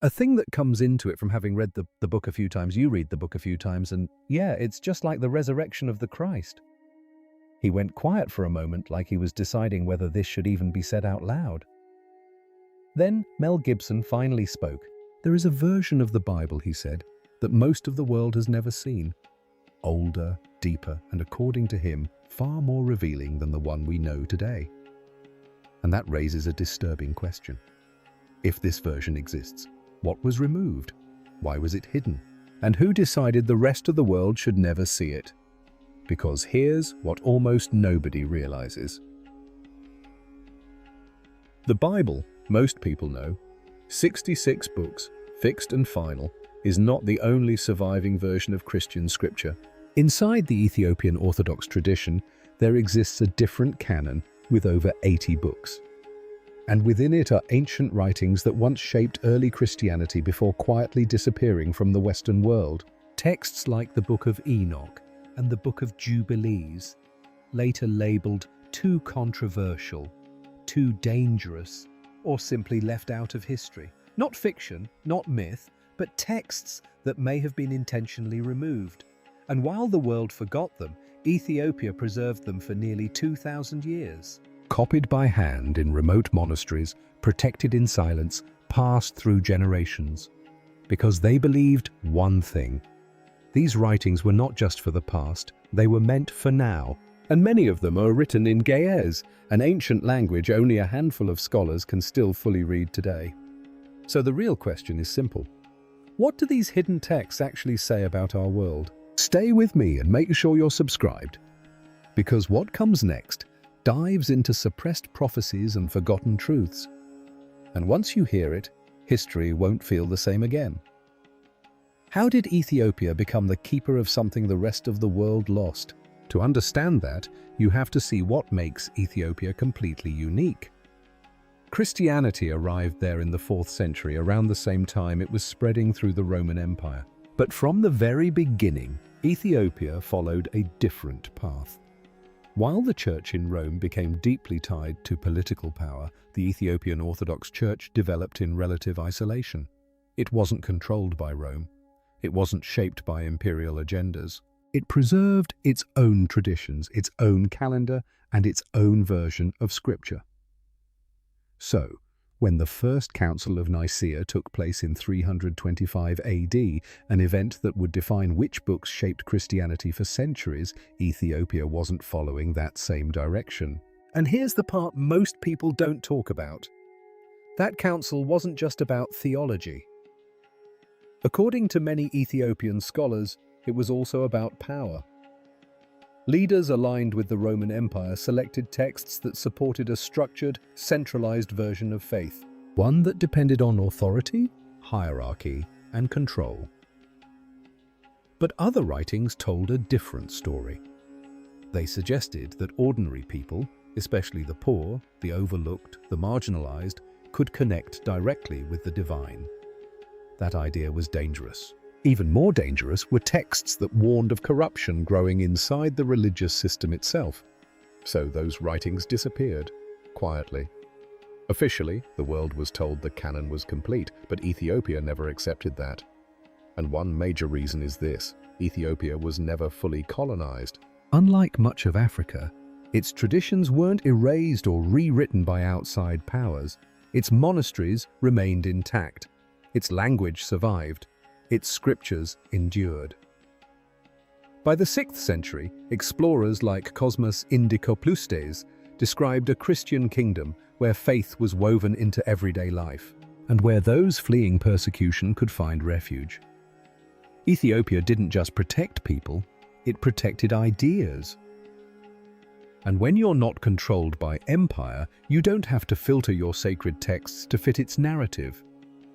A thing that comes into it from having read the book a few times, you read the book a few times, and yeah, it's just like the resurrection of the Christ. He went quiet for a moment, like he was deciding whether this should even be said out loud. Then Mel Gibson finally spoke. There is a version of the Bible, he said, that most of the world has never seen. Older, deeper, and according to him, far more revealing than the one we know today. And that raises a disturbing question. If this version exists, what was removed? Why was it hidden? And who decided the rest of the world should never see it? Because here's what almost nobody realizes. The Bible, most people know, 66 books, fixed and final, is not the only surviving version of Christian scripture. Inside the Ethiopian Orthodox tradition, there exists a different canon with over 80 books. And within it are ancient writings that once shaped early Christianity before quietly disappearing from the Western world. Texts like the Book of Enoch and the Book of Jubilees, later labeled too controversial, too dangerous, or simply left out of history. Not fiction, not myth, but texts that may have been intentionally removed. And while the world forgot them, Ethiopia preserved them for nearly 2,000 years. Copied by hand in remote monasteries, protected in silence, passed through generations. Because they believed one thing. These writings were not just for the past, they were meant for now. And many of them are written in Ge'ez, an ancient language only a handful of scholars can still fully read today. So the real question is simple. What do these hidden texts actually say about our world? Stay with me and make sure you're subscribed. Because what comes next dives into suppressed prophecies and forgotten truths. And once you hear it, history won't feel the same again. How did Ethiopia become the keeper of something the rest of the world lost? To understand that, you have to see what makes Ethiopia completely unique. Christianity arrived there in the 4th century, around the same time it was spreading through the Roman Empire. But from the very beginning, Ethiopia followed a different path. While the church in Rome became deeply tied to political power, the Ethiopian Orthodox Church developed in relative isolation. It wasn't controlled by Rome. It wasn't shaped by imperial agendas. It preserved its own traditions, its own calendar, and its own version of scripture. So, when the First Council of Nicaea took place in 325 AD, an event that would define which books shaped Christianity for centuries, Ethiopia wasn't following that same direction. And here's the part most people don't talk about. That council wasn't just about theology. According to many Ethiopian scholars, it was also about power. Leaders aligned with the Roman Empire selected texts that supported a structured, centralized version of faith, one that depended on authority, hierarchy, and control. But other writings told a different story. They suggested that ordinary people, especially the poor, the overlooked, the marginalized, could connect directly with the divine. That idea was dangerous. Even more dangerous were texts that warned of corruption growing inside the religious system itself. So those writings disappeared, quietly. Officially, the world was told the canon was complete, but Ethiopia never accepted that. And one major reason is this: Ethiopia was never fully colonized. Unlike much of Africa, its traditions weren't erased or rewritten by outside powers. Its monasteries remained intact. Its language survived. Its scriptures endured. By the 6th century, explorers like Cosmas Indicopleustes described a Christian kingdom where faith was woven into everyday life, and where those fleeing persecution could find refuge. Ethiopia didn't just protect people, it protected ideas. And when you're not controlled by empire, you don't have to filter your sacred texts to fit its narrative.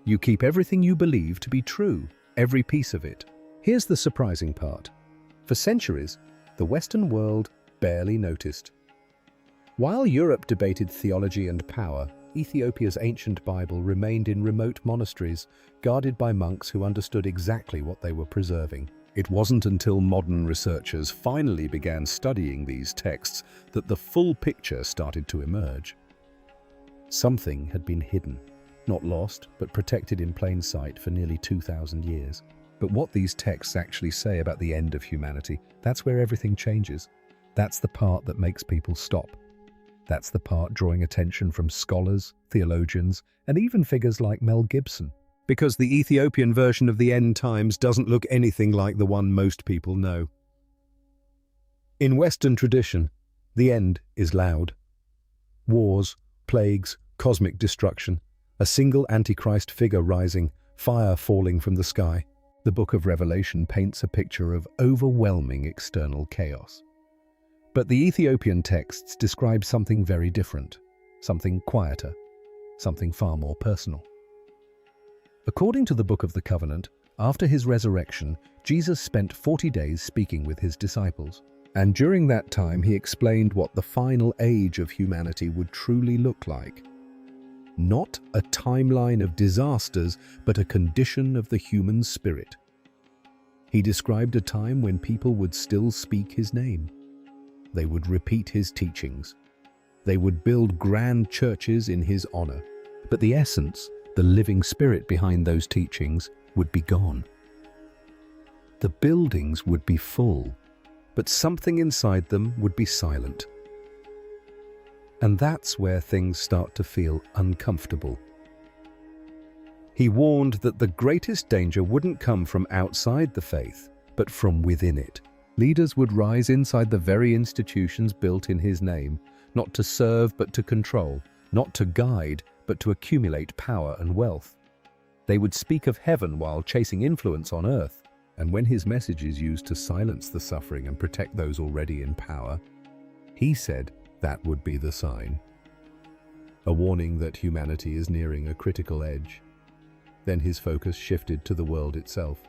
You keep everything you believe to be true, every piece of it. Here's the surprising part. For centuries, the Western world barely noticed. While Europe debated theology and power, Ethiopia's ancient Bible remained in remote monasteries, guarded by monks who understood exactly what they were preserving. It wasn't until modern researchers finally began studying these texts that the full picture started to emerge. Something had been hidden. not lost, but protected in plain sight for nearly 2,000 years. But what these texts actually say about the end of humanity, that's where everything changes. That's the part that makes people stop. That's the part drawing attention from scholars, theologians, and even figures like Mel Gibson. Because the Ethiopian version of the end times doesn't look anything like the one most people know. In Western tradition, the end is loud. Wars, plagues, cosmic destruction, a single Antichrist figure rising, fire falling from the sky. The Book of Revelation paints a picture of overwhelming external chaos. But the Ethiopian texts describe something very different, something quieter, something far more personal. According to the Book of the Covenant, after his resurrection, Jesus spent 40 days speaking with his disciples. And during that time, he explained what the final age of humanity would truly look like. Not a timeline of disasters, but a condition of the human spirit. He described a time when people would still speak his name. They would repeat his teachings. They would build grand churches in his honor. But the essence, the living spirit behind those teachings, would be gone. The buildings would be full, but something inside them would be silent. And that's where things start to feel uncomfortable. He warned that the greatest danger wouldn't come from outside the faith, but from within it. Leaders would rise inside the very institutions built in his name, not to serve but to control, not to guide but to accumulate power and wealth. They would speak of heaven while chasing influence on earth, and when his message is used to silence the suffering and protect those already in power, he said that would be the sign. A warning that humanity is nearing a critical edge. Then his focus shifted to the world itself.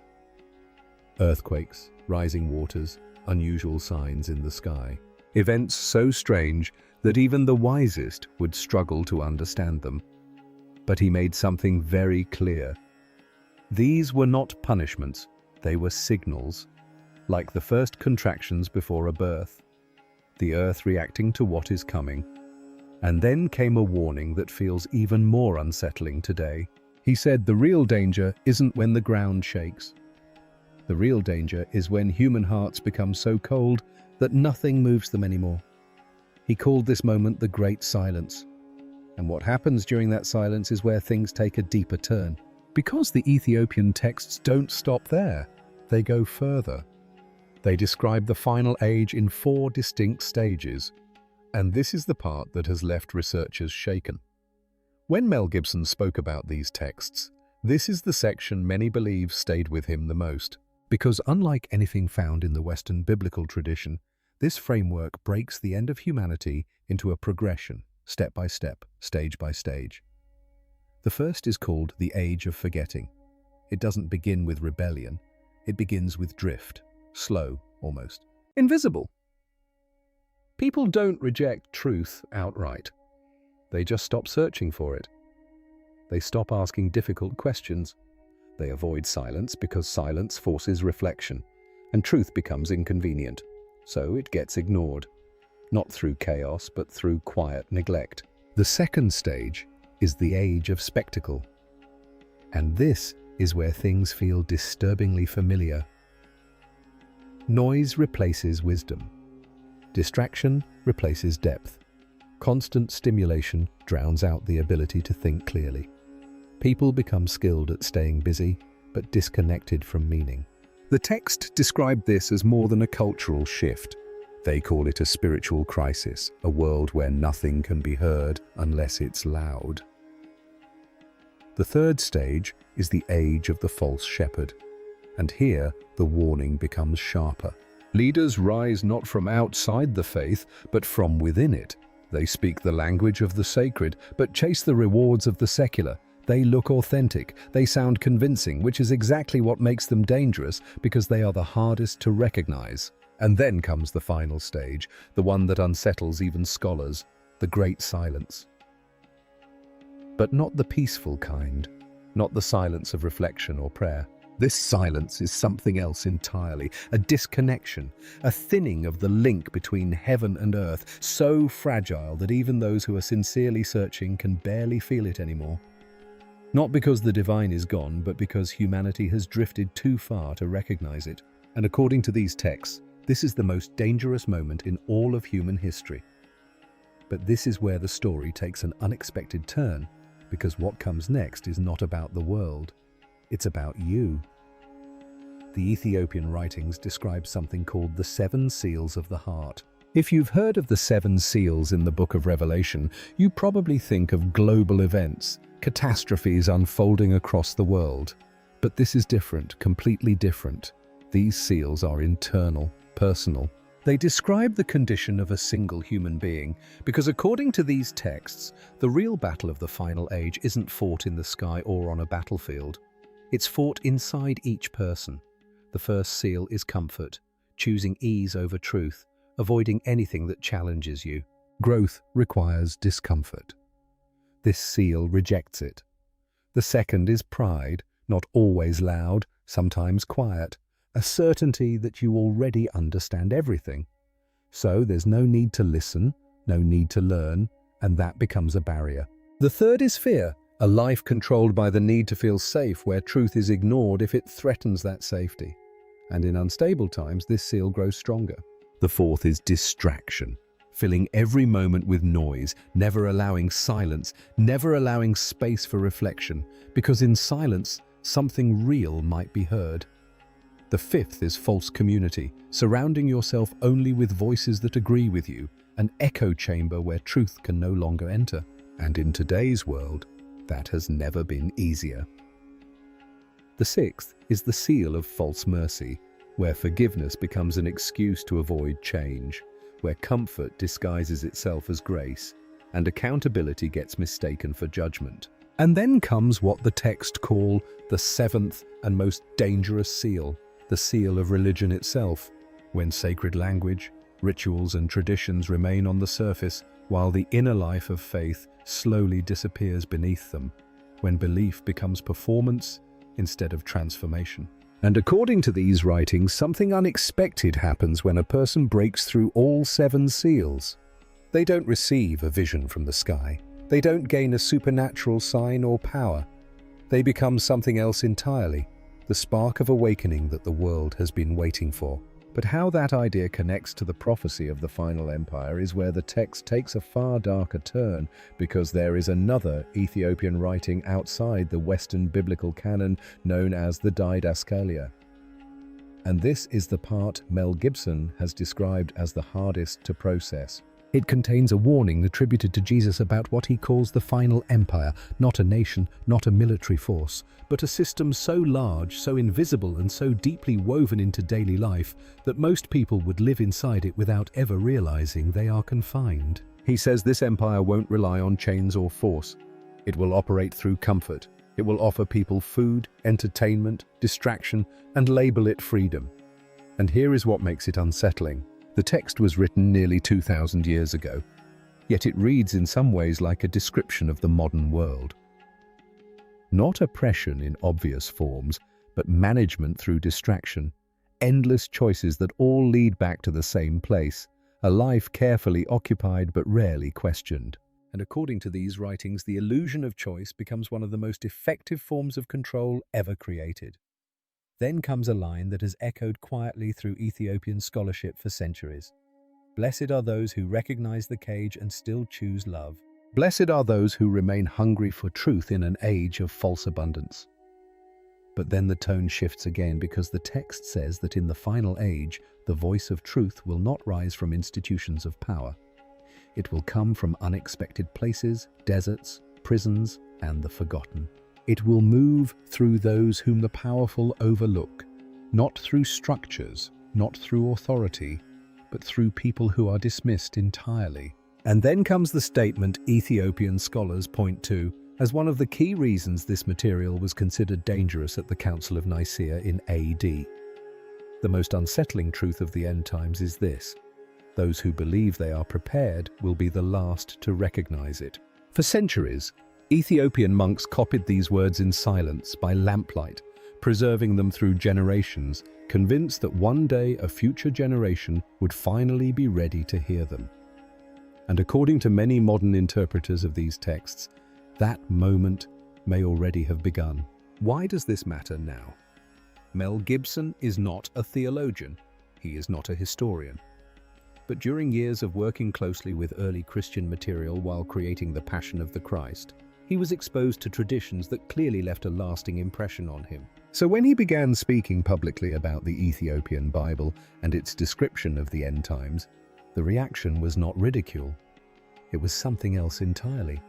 Earthquakes, rising waters, unusual signs in the sky. Events so strange that even the wisest would struggle to understand them. But he made something very clear. These were not punishments, they were signals, like the first contractions before a birth, the earth reacting to what is coming. And then came a warning that feels even more unsettling today. He said the real danger isn't when the ground shakes. The real danger is when human hearts become so cold that nothing moves them anymore. He called this moment the Great Silence. And what happens during that silence is where things take a deeper turn. Because the Ethiopian texts don't stop there, they go further. They describe the final age in 4 distinct stages. And this is the part that has left researchers shaken. When Mel Gibson spoke about these texts, this is the section many believe stayed with him the most. Because unlike anything found in the Western biblical tradition, this framework breaks the end of humanity into a progression, step by step, stage by stage. The first is called the Age of Forgetting. It doesn't begin with rebellion. It begins with drift, slow almost, invisible. People don't reject truth outright. They just stop searching for it. They stop asking difficult questions. They avoid silence because silence forces reflection, and truth becomes inconvenient. So it gets ignored, not through chaos, but through quiet neglect. The second stage is the Age of Spectacle. And this is where things feel disturbingly familiar. Noise replaces wisdom. Distraction replaces depth. Constant stimulation drowns out the ability to think clearly. People become skilled at staying busy, but disconnected from meaning. The text described this as more than a cultural shift. They call it a spiritual crisis, a world where nothing can be heard unless it's loud. The third stage is the age of the false shepherd. And here, the warning becomes sharper. Leaders rise not from outside the faith, but from within it. They speak the language of the sacred, but chase the rewards of the secular. They look authentic, they sound convincing, which is exactly what makes them dangerous, because they are the hardest to recognize. And then comes the final stage, the one that unsettles even scholars, the Great Silence. But not the peaceful kind, not the silence of reflection or prayer. This silence is something else entirely, a disconnection, a thinning of the link between heaven and earth, so fragile that even those who are sincerely searching can barely feel it anymore. Not because the divine is gone, but because humanity has drifted too far to recognize it. And according to these texts, this is the most dangerous moment in all of human history. But this is where the story takes an unexpected turn, because what comes next is not about the world, it's about you. The Ethiopian writings describe something called the 7 seals of the heart. If you've heard of the 7 seals in the Book of Revelation, you probably think of global events, catastrophes unfolding across the world. But this is different, completely different. These seals are internal, personal. They describe the condition of a single human being, because according to these texts, the real battle of the final age isn't fought in the sky or on a battlefield. It's fought inside each person. The first seal is comfort, choosing ease over truth, avoiding anything that challenges you. Growth requires discomfort. This seal rejects it. The second is pride, not always loud, sometimes quiet, a certainty that you already understand everything. So there's no need to listen, no need to learn, and that becomes a barrier. The third is fear, a life controlled by the need to feel safe where truth is ignored if it threatens that safety. And in unstable times, this seal grows stronger. The fourth is distraction, filling every moment with noise, never allowing silence, never allowing space for reflection, because in silence, something real might be heard. The fifth is false community, surrounding yourself only with voices that agree with you, an echo chamber where truth can no longer enter. And in today's world, that has never been easier. The sixth is the seal of false mercy, where forgiveness becomes an excuse to avoid change, where comfort disguises itself as grace, and accountability gets mistaken for judgment. And then comes what the text call the seventh and most dangerous seal, the seal of religion itself, when sacred language, rituals and traditions remain on the surface, while the inner life of faith slowly disappears beneath them, when belief becomes performance instead of transformation. And according to these writings, something unexpected happens when a person breaks through all 7 seals. They don't receive a vision from the sky. They don't gain a supernatural sign or power. They become something else entirely, the spark of awakening that the world has been waiting for. But how that idea connects to the prophecy of the final empire is where the text takes a far darker turn, because there is another Ethiopian writing outside the Western biblical canon known as the Didaskalia. And this is the part Mel Gibson has described as the hardest to process. It contains a warning attributed to Jesus about what he calls the final empire, not a nation, not a military force, but a system so large, so invisible, and so deeply woven into daily life that most people would live inside it without ever realizing they are confined. He says this empire won't rely on chains or force. It will operate through comfort. It will offer people food, entertainment, distraction, and label it freedom. And here is what makes it unsettling. The text was written nearly 2,000 years ago, yet it reads in some ways like a description of the modern world. Not oppression in obvious forms, but management through distraction, endless choices that all lead back to the same place, a life carefully occupied but rarely questioned. And according to these writings, the illusion of choice becomes one of the most effective forms of control ever created. Then comes a line that has echoed quietly through Ethiopian scholarship for centuries. Blessed are those who recognize the cage and still choose love. Blessed are those who remain hungry for truth in an age of false abundance. But then the tone shifts again, because the text says that in the final age, the voice of truth will not rise from institutions of power. It will come from unexpected places, deserts, prisons, and the forgotten. It will move through those whom the powerful overlook, not through structures, not through authority, but through people who are dismissed entirely. And then comes the statement Ethiopian scholars point to as one of the key reasons this material was considered dangerous at the Council of Nicaea in AD. The most unsettling truth of the end times is this: those who believe they are prepared will be the last to recognize it. For centuries, Ethiopian monks copied these words in silence by lamplight, preserving them through generations, convinced that one day a future generation would finally be ready to hear them. And according to many modern interpreters of these texts, that moment may already have begun. Why does this matter now? Mel Gibson is not a theologian. He is not a historian. But during years of working closely with early Christian material while creating The Passion of the Christ, he was exposed to traditions that clearly left a lasting impression on him. So when he began speaking publicly about the Ethiopian Bible and its description of the end times, the reaction was not ridicule. It was something else entirely.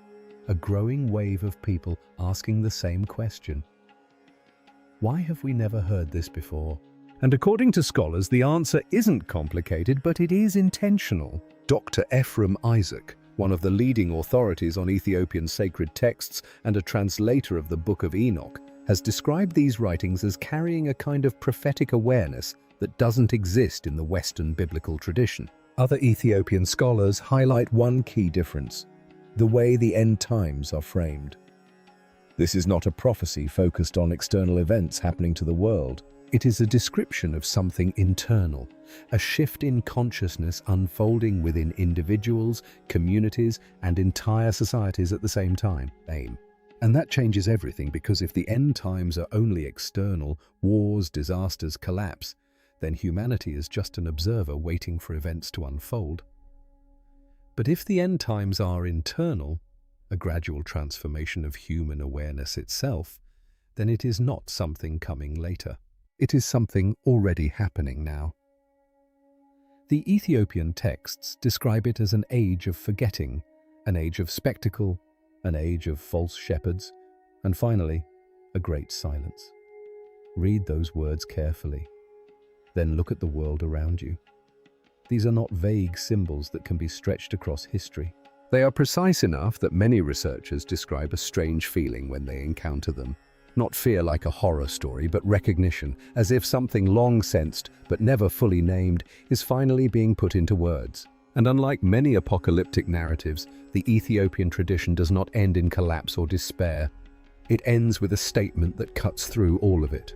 A growing wave of people asking the same question. Why have we never heard this before? And according to scholars, the answer isn't complicated, but it is intentional. Dr. Ephraim Isaac, one of the leading authorities on Ethiopian sacred texts and a translator of the Book of Enoch, has described these writings as carrying a kind of prophetic awareness that doesn't exist in the Western biblical tradition. Other Ethiopian scholars highlight one key difference: the way the end times are framed. This is not a prophecy focused on external events happening to the world. It is a description of something internal, a shift in consciousness unfolding within individuals, communities, and entire societies at the same time. And that changes everything, because if the end times are only external, wars, disasters, collapse, then humanity is just an observer waiting for events to unfold. But if the end times are internal, a gradual transformation of human awareness itself, then it is not something coming later. It is something already happening now. The Ethiopian texts describe it as an age of forgetting, an age of spectacle, an age of false shepherds, and finally, a great silence. Read those words carefully. Then look at the world around you. These are not vague symbols that can be stretched across history. They are precise enough that many researchers describe a strange feeling when they encounter them. Not fear like a horror story, but recognition, as if something long sensed but never fully named is finally being put into words. And unlike many apocalyptic narratives, the Ethiopian tradition does not end in collapse or despair. It ends with a statement that cuts through all of it.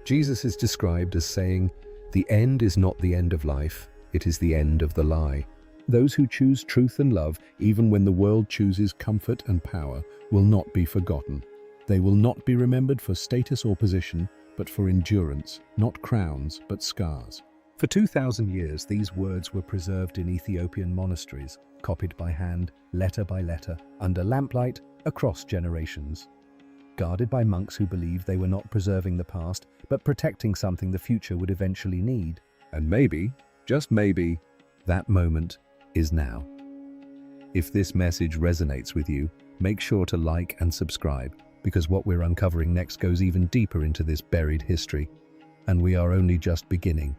Jesus is described as saying, "The end is not the end of life, it is the end of the lie." Those who choose truth and love, even when the world chooses comfort and power, will not be forgotten. They will not be remembered for status or position, but for endurance, not crowns, but scars. For 2,000 years, these words were preserved in Ethiopian monasteries, copied by hand, letter by letter, under lamplight, across generations. Guarded by monks who believed they were not preserving the past, but protecting something the future would eventually need. And maybe, just maybe, that moment is now. If this message resonates with you, make sure to like and subscribe, because what we're uncovering next goes even deeper into this buried history, and we are only just beginning.